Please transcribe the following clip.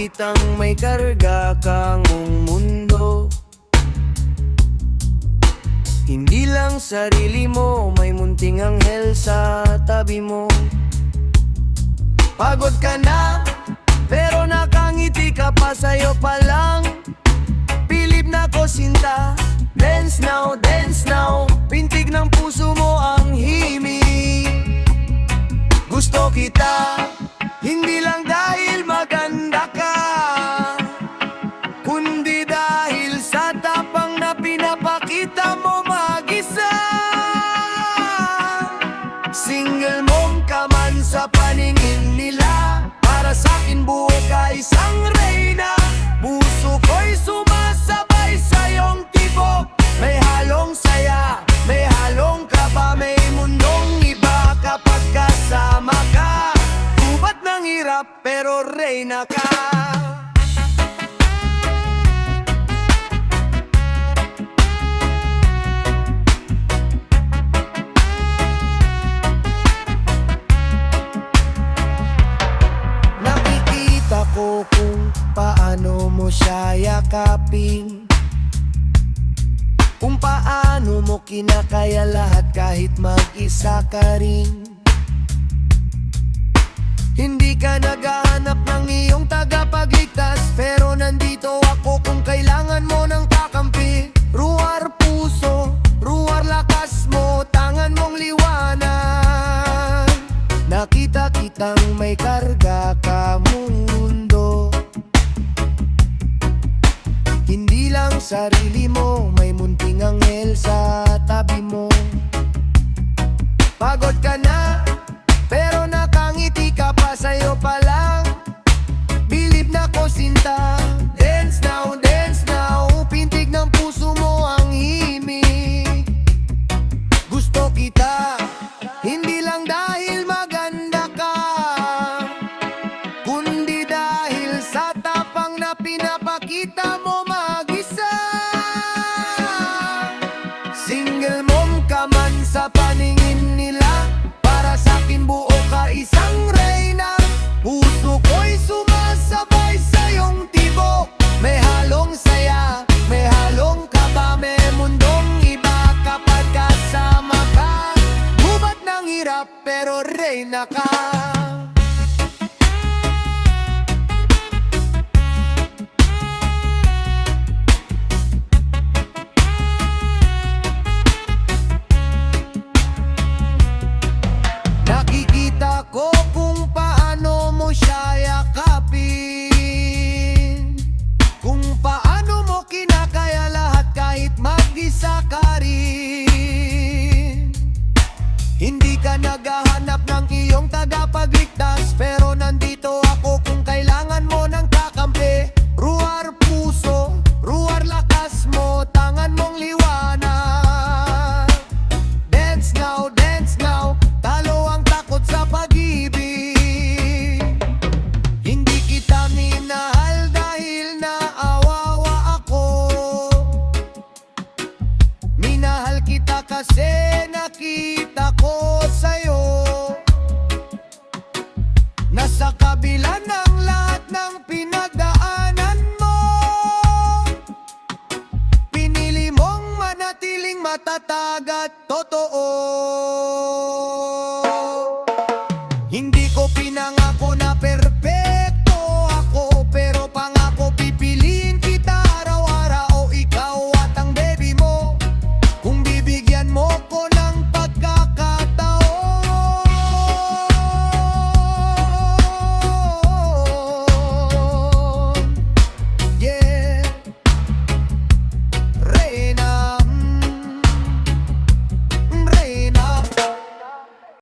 kitang may karga kang mundo. Hindi lang sarili mo, may munting anghel sa tabi mo. Pagod ka na, pero nakangiti ka pa, sa'yo pa lang bilib na ko sinta. Dance now, pintig ng puso mo ang himig. Gusto kita, hindi lang dahil maganda ka, kundi dahil sa tapang na pinapakita mo mag-isa. Single mom ka man sa paningin nila, para sa'kin buo ka isang reyna. Puso ko'y sumasabay sa iyong tibok, may halong saya, may halong kaba, may mundong iba kapag kasama ka. Gubat ng hirap pero reyna ka. Nakikita ko kung paano mo siya yakapin, kung paano mo kinakaya lahat kahit mag-isa ka rin. Hindi ka naghahanap ng iyong tagapagligtas, pero nandito ako kung kailangan mo ng kakampi. Ruwar puso, ruwar lakas mo, tangan mong liwanag. Nakita kitang may karga ka mundo. Hindi lang sarili mo, may munting anghel sa tabi mo. Pagod ka na, pero nakangiti ka pa, sa'yo pa lang bilib na ko sinta. Dance now, pintig ng puso mo ang himig. Gusto kita, hindi lang dahil maganda ka, kundi dahil sa tapang na pinapakita mo mag-isa. Single mom ka man sa paningin nila, para sa'kin buo ka isang reyna. Puso ko'y sumasabay sa iyong tibok, may halong saya, may halong kaba, may mundong iba kapag kasama ka. Gubat ng hirap pero reyna ka. Nakikita ko kung paano mo siya yakapin, kung paano mo kinakaya lahat kahit mag-isa ka rin. Hindi ka naghahanap ng iyong tagapagligtas, pero nandito ako kung kailangan mo ng kakampi. Ruwar puso, ruwar lakas mo, tangan mong liwanag. Dance now, talo ang takot sa pag-ibig. Hindi kita minahal dahil naawawa ako, minahal kita kasi nakita ko sa'yo. Nasa kabila ng lahat ng pinagdaanan mo, pinili mong manatiling matatag at totoo. Hindi ko pinangako